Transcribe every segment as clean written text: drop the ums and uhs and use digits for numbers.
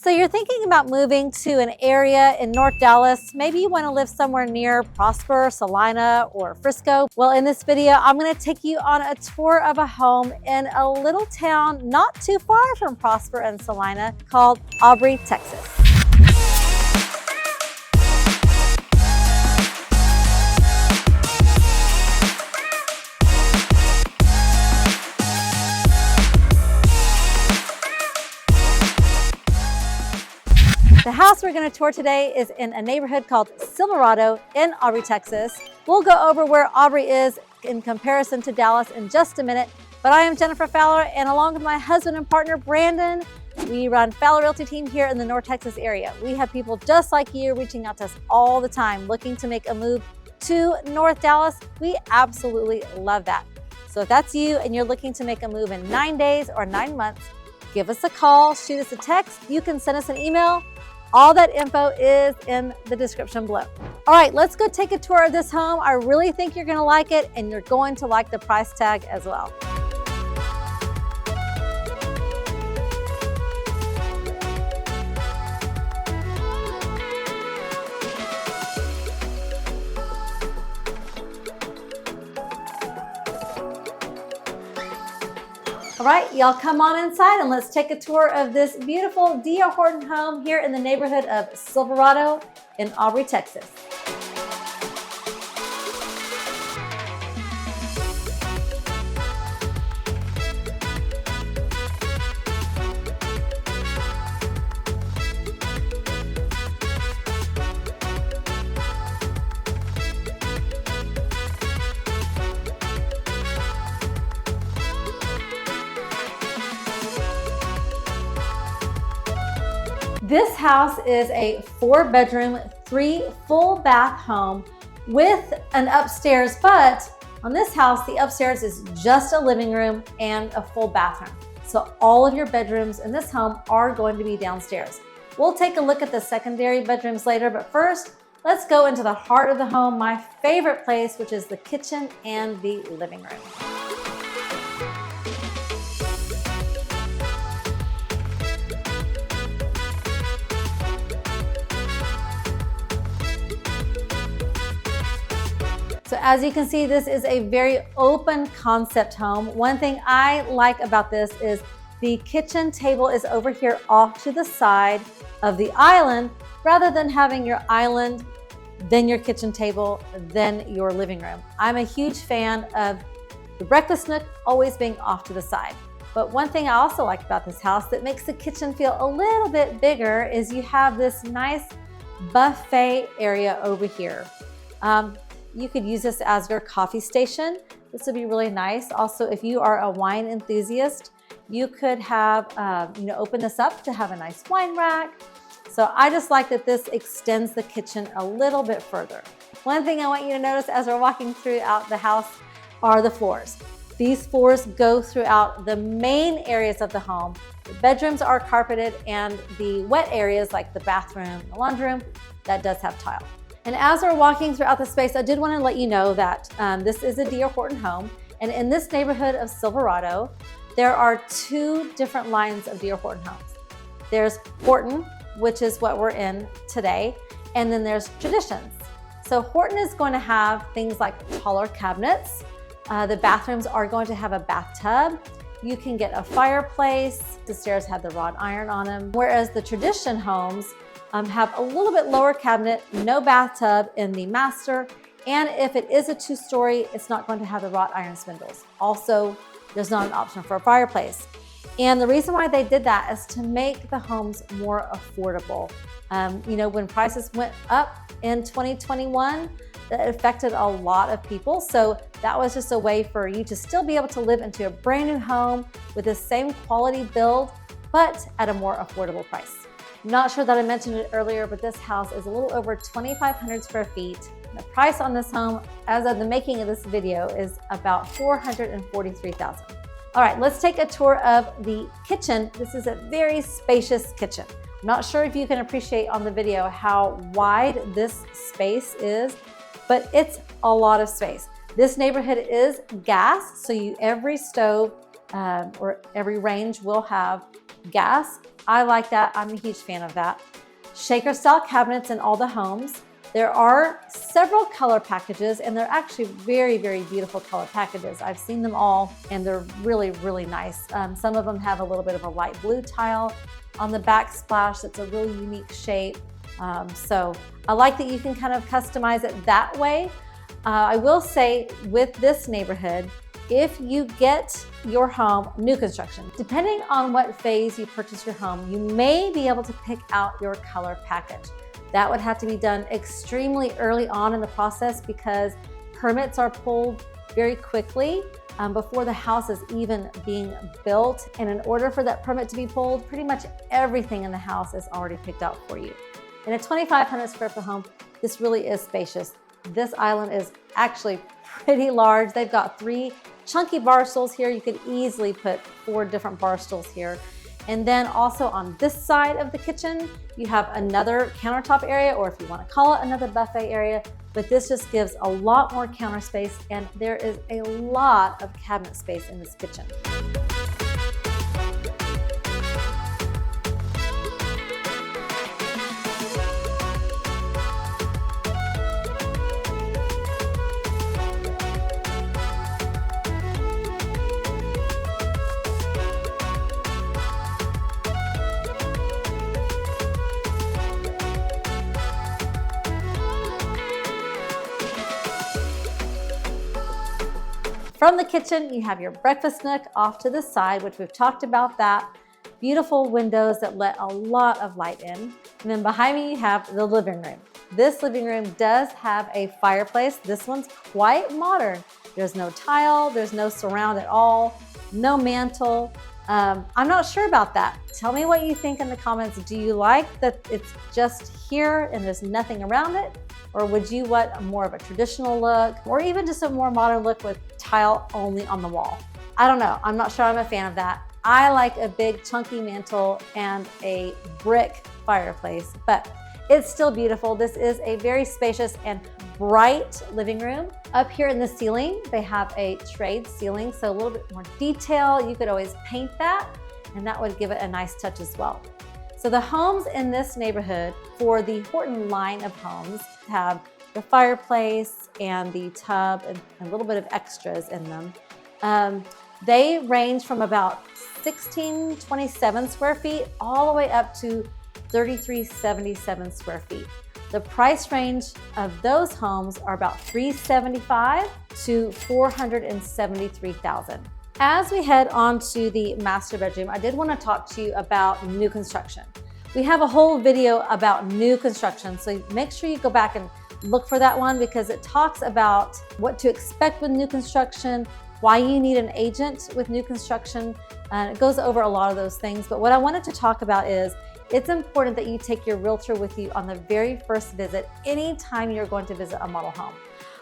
So you're thinking about moving to an area in North Dallas. Maybe you want to live somewhere near Prosper, Celina, or Frisco. Well, in this video, I'm going to take you on a tour of a home in a little town not too far from Prosper and Celina called Aubrey, Texas. The house we're going to tour today is in a neighborhood called Silverado in Aubrey, Texas. We'll go over where Aubrey is in comparison to Dallas in just a minute, but I am Jennifer Fowler, and along with my husband and partner, Brandon, we run Fowler Realty team here in the North Texas area. We have people just like you reaching out to us all the time, looking to make a move to North Dallas. We absolutely love that. So if that's you and you're looking to make a move in 9 days or 9 months, give us a call, shoot us a text. You can send us an email. All that info is in the description below. All right, let's go take a tour of this home. I really think you're gonna like it, and you're going to like the price tag as well. All right, y'all come on inside and let's take a tour of this beautiful D.R. Horton home here in the neighborhood of Silverado in Aubrey, Texas. This house is a 4-bedroom, 3 full bath home with an upstairs, but on this house, the upstairs is just a living room and a full bathroom. So all of your bedrooms in this home are going to be downstairs. We'll take a look at the secondary bedrooms later, but first, let's go into the heart of the home, my favorite place, which is the kitchen and the living room. So as you can see, this is a very open concept home. One thing I like about this is the kitchen table is over here off to the side of the island, rather than having your island, then your kitchen table, then your living room. I'm a huge fan of the breakfast nook always being off to the side. But one thing I also like about this house that makes the kitchen feel a little bit bigger is you have this nice buffet area over here. You could use this as your coffee station. This would be really nice. Also, if you are a wine enthusiast, you could have, open this up to have a nice wine rack. So I just like that this extends the kitchen a little bit further. One thing I want you to notice as we're walking throughout the house are the floors. These floors go throughout the main areas of the home. The bedrooms are carpeted, and the wet areas like the bathroom, the laundry room, that does have tile. And as we're walking throughout the space, I did want to let you know that this is a D.R. Horton home. And in this neighborhood of Silverado, there are 2 different lines of D.R. Horton homes. There's Horton, which is what we're in today, and then there's Traditions. So Horton is going to have things like taller cabinets. The bathrooms are going to have a bathtub. You can get a fireplace. The stairs have the wrought iron on them. Whereas the Tradition homes have a little bit lower cabinet, no bathtub in the master, and if it is a 2-story, it's not going to have the wrought iron spindles. Also, there's not an option for a fireplace. And the reason why they did that is to make the homes more affordable. When prices went up in 2021, that affected a lot of people. So that was just a way for you to still be able to live into a brand new home with the same quality build, but at a more affordable price. Not sure that I mentioned it earlier, but this house is a little over 2,500 square feet. The price on this home, as of the making of this video, is about $443,000. All right, let's take a tour of the kitchen. This is a very spacious kitchen. I'm not sure if you can appreciate on the video how wide this space is, but it's a lot of space. This neighborhood is gas, so every stove or every range will have gas. I like that. I'm a huge fan of that. Shaker style cabinets in all the homes. There are several color packages, and they're actually very, very beautiful color packages. I've seen them all, and they're really, really nice. Some of them have a little bit of a light blue tile on the backsplash. That's a really unique shape. So I like that you can kind of customize it that way. I will say with this neighborhood, if you get your home new construction, depending on what phase you purchase your home, you may be able to pick out your color package. That would have to be done extremely early on in the process because permits are pulled very quickly before the house is even being built. And in order for that permit to be pulled, pretty much everything in the house is already picked out for you. In a 2,500 square foot home, this really is spacious. This island is actually pretty large. They've got 3 chunky bar stools here. You could easily put 4 different bar stools here. And then also on this side of the kitchen, you have another countertop area, or if you want to call it another buffet area, but this just gives a lot more counter space, and there is a lot of cabinet space in this kitchen. From the kitchen, you have your breakfast nook off to the side, which we've talked about that. Beautiful windows that let a lot of light in. And then behind me, you have the living room. This living room does have a fireplace. This one's quite modern. There's no tile, there's no surround at all, no mantle. I'm not sure about that. Tell me what you think in the comments. Do you like that it's just here and there's nothing around it? Or would you want more of a traditional look, or even just a more modern look with tile only on the wall? I don't know. I'm not sure I'm a fan of that. I like a big chunky mantle and a brick fireplace, but it's still beautiful. This is a very spacious and bright living room. Up here in the ceiling, they have a trade ceiling, so a little bit more detail. You could always paint that, and that would give it a nice touch as well. So the homes in this neighborhood for the Horton line of homes have the fireplace and the tub and a little bit of extras in them. They range from about 1,627 square feet all the way up to 3,377 square feet. The price range of those homes are about $375,000 to $473,000. As we head on to the master bedroom, I did want to talk to you about new construction. We have a whole video about new construction, so make sure you go back and look for that one because it talks about what to expect with new construction, why you need an agent with new construction, and it goes over a lot of those things. But what I wanted to talk about is it's important that you take your realtor with you on the very first visit anytime you're going to visit a model home.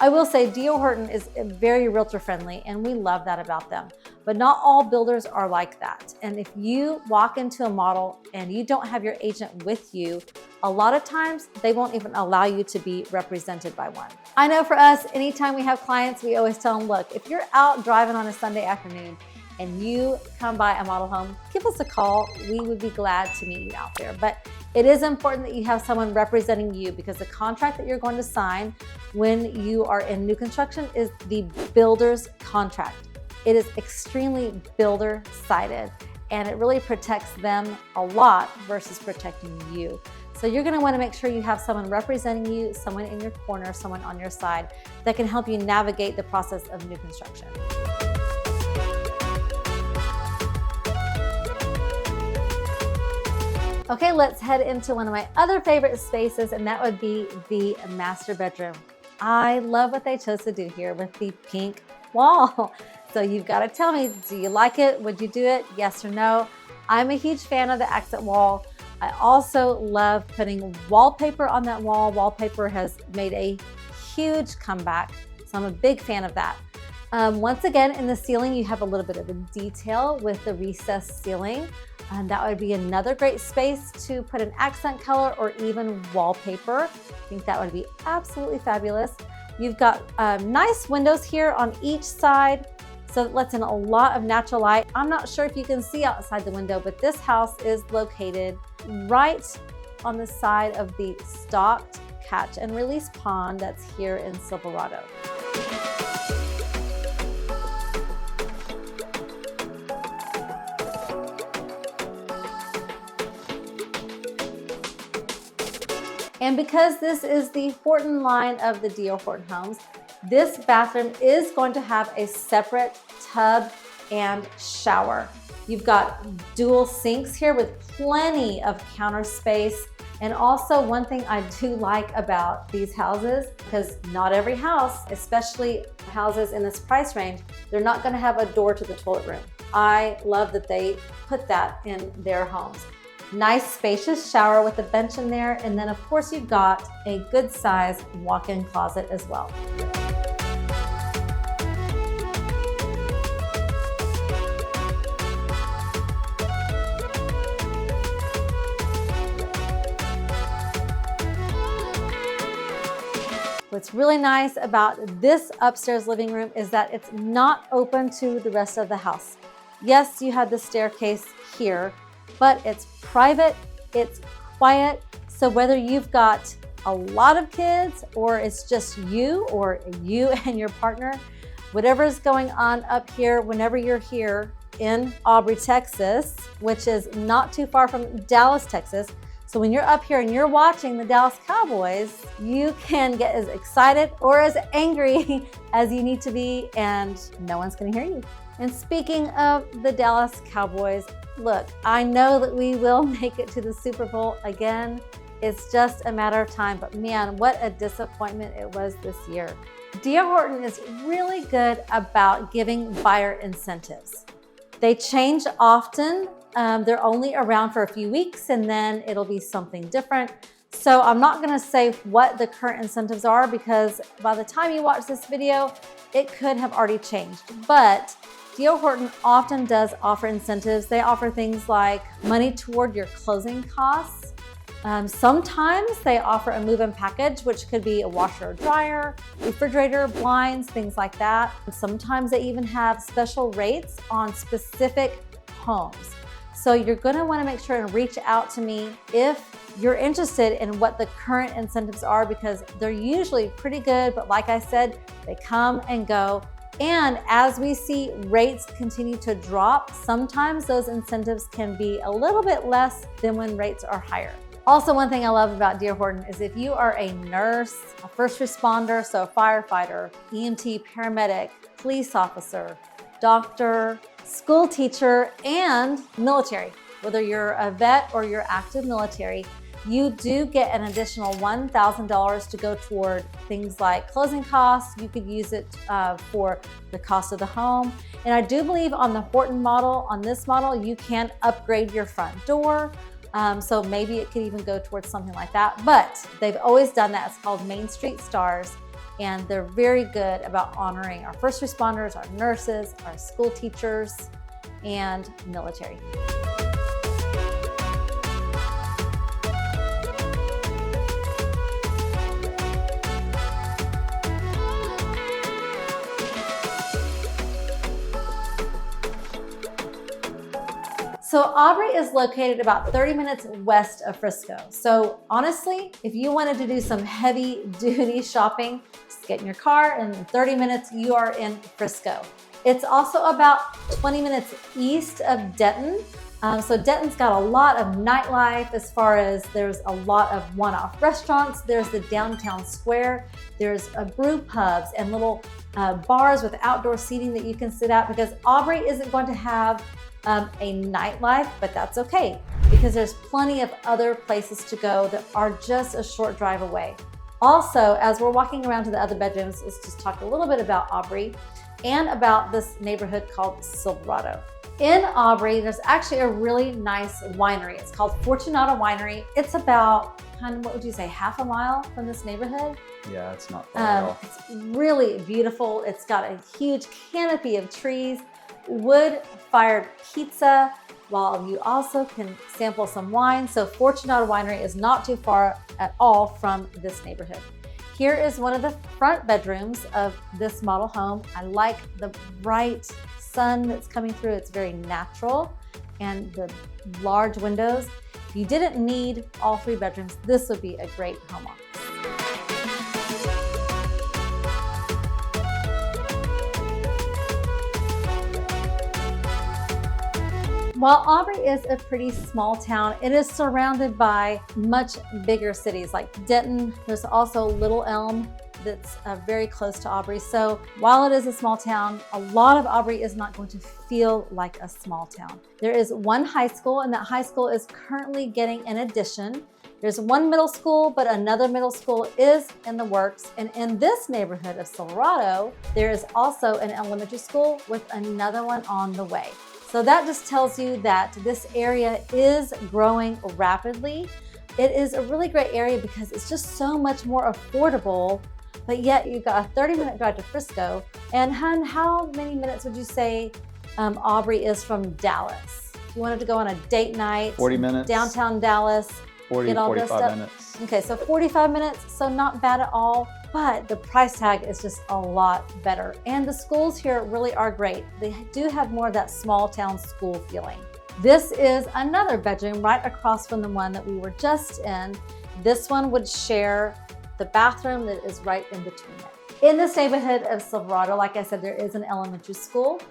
I will say D.R. Horton is very realtor friendly, and we love that about them. But not all builders are like that. And if you walk into a model and you don't have your agent with you, a lot of times they won't even allow you to be represented by one. I know for us, anytime we have clients, we always tell them, look, if you're out driving on a Sunday afternoon and you come by a model home, give us a call. We would be glad to meet you out there. But it is important that you have someone representing you because the contract that you're going to sign when you are in new construction is the builder's contract. It is extremely builder-sided, and it really protects them a lot versus protecting you. So you're gonna wanna make sure you have someone representing you, someone in your corner, someone on your side that can help you navigate the process of new construction. Okay, let's head into one of my other favorite spaces, and that would be the master bedroom. I love what they chose to do here with the pink wall. So you've got to tell me, do you like it? Would you do it? Yes or no? I'm a huge fan of the accent wall. I also love putting wallpaper on that wall. Wallpaper has made a huge comeback, so I'm a big fan of that. Once again, in the ceiling, you have a little bit of a detail with the recessed ceiling. And that would be another great space to put an accent color or even wallpaper. I think that would be absolutely fabulous. You've got nice windows here on each side. So it lets in a lot of natural light. I'm not sure if you can see outside the window, but this house is located right on the side of the stocked catch and release pond that's here in Silverado. And because this is the Horton line of the D.R. Horton homes, this bathroom is going to have a separate tub and shower. You've got dual sinks here with plenty of counter space. And also one thing I do like about these houses, because not every house, especially houses in this price range, they're not gonna have a door to the toilet room. I love that they put that in their homes. Nice spacious shower with a bench in there. And then of course you've got a good size walk-in closet as well. What's really nice about this upstairs living room is that it's not open to the rest of the house. Yes, you have the staircase here, but it's private, it's quiet. So whether you've got a lot of kids or it's just you or you and your partner, whatever's going on up here, whenever you're here in Aubrey, Texas, which is not too far from Dallas, Texas. So when you're up here and you're watching the Dallas Cowboys, you can get as excited or as angry as you need to be, and no one's gonna hear you. And speaking of the Dallas Cowboys, look, I know that we will make it to the Super Bowl again. It's just a matter of time, but man, what a disappointment it was this year. D.R. Horton is really good about giving buyer incentives. They change often. They're only around for a few weeks and then it'll be something different. So I'm not gonna say what the current incentives are because by the time you watch this video, it could have already changed. But D.R. Horton often does offer incentives. They offer things like money toward your closing costs. Sometimes they offer a move-in package, which could be a washer or dryer, refrigerator, blinds, things like that. Sometimes they even have special rates on specific homes. So you're gonna wanna make sure and reach out to me if you're interested in what the current incentives are because they're usually pretty good, but like I said, they come and go. And as we see rates continue to drop, sometimes those incentives can be a little bit less than when rates are higher. Also, one thing I love about D.R. Horton is if you are a nurse, a first responder, so a firefighter, EMT, paramedic, police officer, doctor, school teacher, and military, whether you're a vet or you're active military, you do get an additional $1,000 to go toward things like closing costs. You could use it for the cost of the home. And I do believe on the Horton model, on this model, you can upgrade your front door. So maybe it could even go towards something like that. But they've always done that. It's called Main Street Stars. And they're very good about honoring our first responders, our nurses, our school teachers, and military. So Aubrey is located about 30 minutes west of Frisco. So honestly, if you wanted to do some heavy duty shopping, just get in your car and in 30 minutes, you are in Frisco. It's also about 20 minutes east of Denton. So Denton's got a lot of nightlife as far as there's a lot of one-off restaurants. There's the downtown square. There's brew pubs and little bars with outdoor seating that you can sit at because Aubrey isn't going to have a nightlife, but that's okay because there's plenty of other places to go that are just a short drive away. Also, as we're walking around to the other bedrooms, let's just talk a little bit about Aubrey and about this neighborhood called Silverado. In Aubrey, there's actually a really nice winery. It's called Fortunata Winery. It's about, what would you say, half a mile from this neighborhood? Yeah, it's not far at all. It's really beautiful. It's got a huge canopy of trees, wood-fired pizza, while you also can sample some wine. So Fortunata Winery is not too far at all from this neighborhood. Here is one of the front bedrooms of this model home. I like the bright sun that's coming through. It's very natural, and the large windows. If you didn't need all 3 bedrooms, this would be a great home office. While Aubrey is a pretty small town, it is surrounded by much bigger cities like Denton. There's also Little Elm that's very close to Aubrey. So while it is a small town, a lot of Aubrey is not going to feel like a small town. There is one high school, and that high school is currently getting an addition. There's one middle school, but another middle school is in the works. And in this neighborhood of Silverado, there is also an elementary school with another one on the way. So that just tells you that this area is growing rapidly. It is a really great area because it's just so much more affordable, but yet you've got a 30-minute drive to Frisco. And hun, how many minutes would you say Aubrey is from Dallas? If you wanted to go on a date night, 40 minutes. Downtown Dallas, 40, 45 minutes. Okay, so 45 minutes, so not bad at all, but the price tag is just a lot better. And the schools here really are great. They do have more of that small town school feeling. This is another bedroom right across from the one that we were just in. This one would share the bathroom that is right in between it. In this neighborhood of Silverado, like I said, there is an elementary school.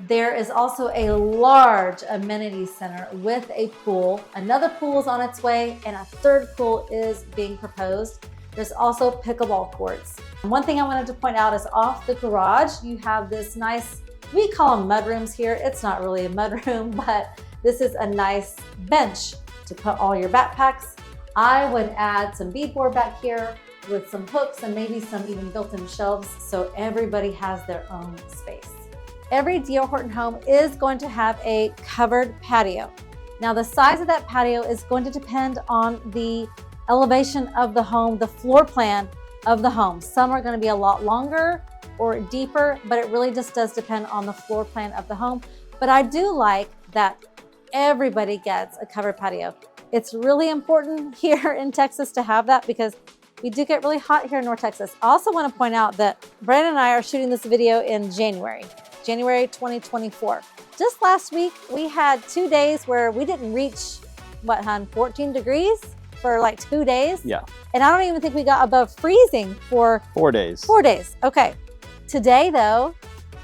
There is also a large amenity center with a pool. Another pool is on its way, and a 3rd pool is being proposed. There's also pickleball courts. One thing I wanted to point out is off the garage, you have this nice, we call them mudrooms here. It's not really a mudroom, but this is a nice bench to put all your backpacks. I would add some beadboard back here with some hooks and maybe some even built-in shelves so everybody has their own space. Every D.R. Horton home is going to have a covered patio. Now the size of that patio is going to depend on the elevation of the home, the floor plan of the home. Some are going to be a lot longer or deeper, but it really just does depend on the floor plan of the home. But I do like that everybody gets a covered patio. It's really important here in Texas to have that because we do get really hot here in North Texas. I also want to point out that Brandon and I are shooting this video in January 2024. Just last week, we had 2 days where we didn't reach, 14 degrees for like 2 days? Yeah. And I don't even think we got above freezing for 4 days. 4 days, okay. Today though,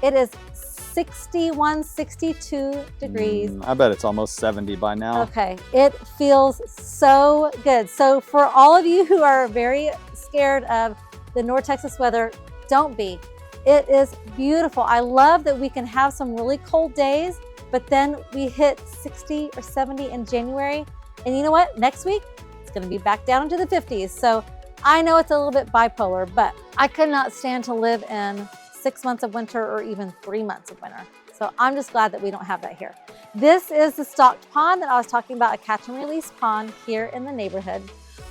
it is 61, 62 degrees. I bet it's almost 70 by now. Okay, it feels so good. So for all of you who are very scared of the North Texas weather, don't be. It is beautiful. I love that we can have some really cold days, but then we hit 60 or 70 in January. And you know what? Next week, it's gonna be back down into the 50s. So I know it's a little bit bipolar, but I could not stand to live in 6 months of winter or even 3 months of winter. So I'm just glad that we don't have that here. This is the stocked pond that I was talking about, a catch and release pond here in the neighborhood.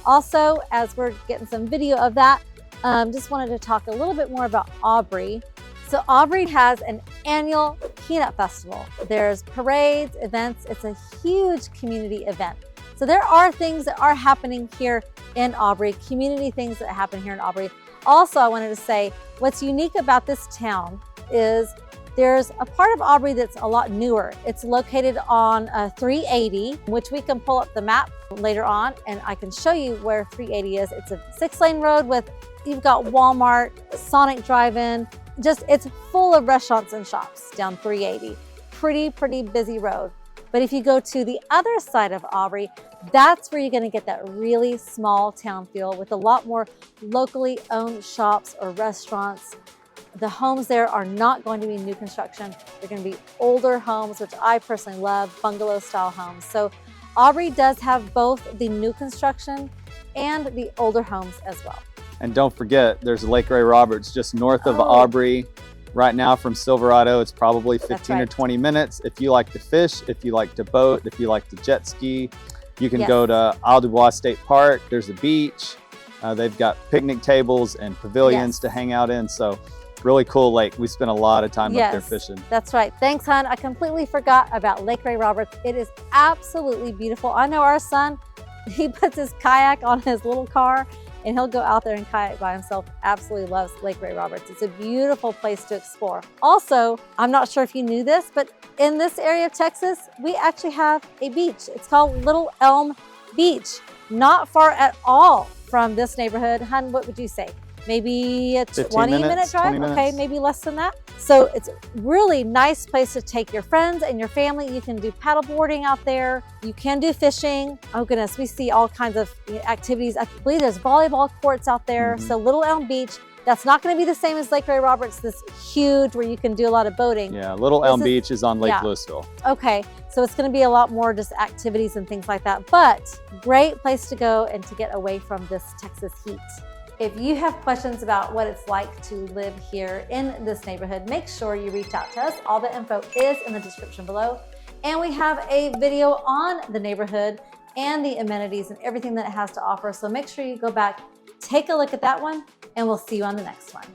Also, as we're getting some video of that, just wanted to talk a little bit more about Aubrey. So Aubrey has an annual peanut festival. There's parades, events. It's a huge community event. So there are things that are happening here in Aubrey, community things that happen here in Aubrey. Also, I wanted to say what's unique about this town is there's a part of Aubrey that's a lot newer. It's located on 380, which we can pull up the map later on, and I can show you where 380 is. It's a 6-lane road with, you've got Walmart, Sonic Drive-In, just it's full of restaurants and shops down 380. Pretty busy road. But if you go to the other side of Aubrey, that's where you're gonna get that really small town feel with a lot more locally owned shops or restaurants. The homes there are not going to be new construction. They're going to be older homes, which I personally love, bungalow style homes. So Aubrey does have both the new construction and the older homes as well. And don't forget, there's Lake Ray Roberts just north of Aubrey. Right now from Silverado, it's probably 15 or 20 minutes. If you like to fish, if you like to boat, if you like to jet ski, you can go to Isle du Bois State Park. There's a beach. They've got picnic tables and pavilions to hang out in. So really cool lake. We spent a lot of time up there fishing. That's right. Thanks, hon. I completely forgot about Lake Ray Roberts. It is absolutely beautiful. I know our son, he puts his kayak on his little car and he'll go out there and kayak by himself. Absolutely loves Lake Ray Roberts. It's a beautiful place to explore. Also, I'm not sure if you knew this, but in this area of Texas, we actually have a beach. It's called Little Elm Beach, not far at all from this neighborhood. Hun, what would you say? Maybe a 20-minute drive? Okay, maybe less than that. So it's a really nice place to take your friends and your family. You can do paddle boarding out there. You can do fishing. Oh goodness, we see all kinds of activities. I believe there's volleyball courts out there. So Little Elm Beach, that's not going to be the same as Lake Ray Roberts, this huge where you can do a lot of boating. Yeah, Little Elm Beach is on Lake Louisville. Okay, so it's going to be a lot more just activities and things like that, but great place to go and to get away from this Texas heat. If you have questions about what it's like to live here in this neighborhood, make sure you reach out to us. All the info is in the description below. And we have a video on the neighborhood and the amenities and everything that it has to offer. So make sure you go back, take a look at that one, and we'll see you on the next one.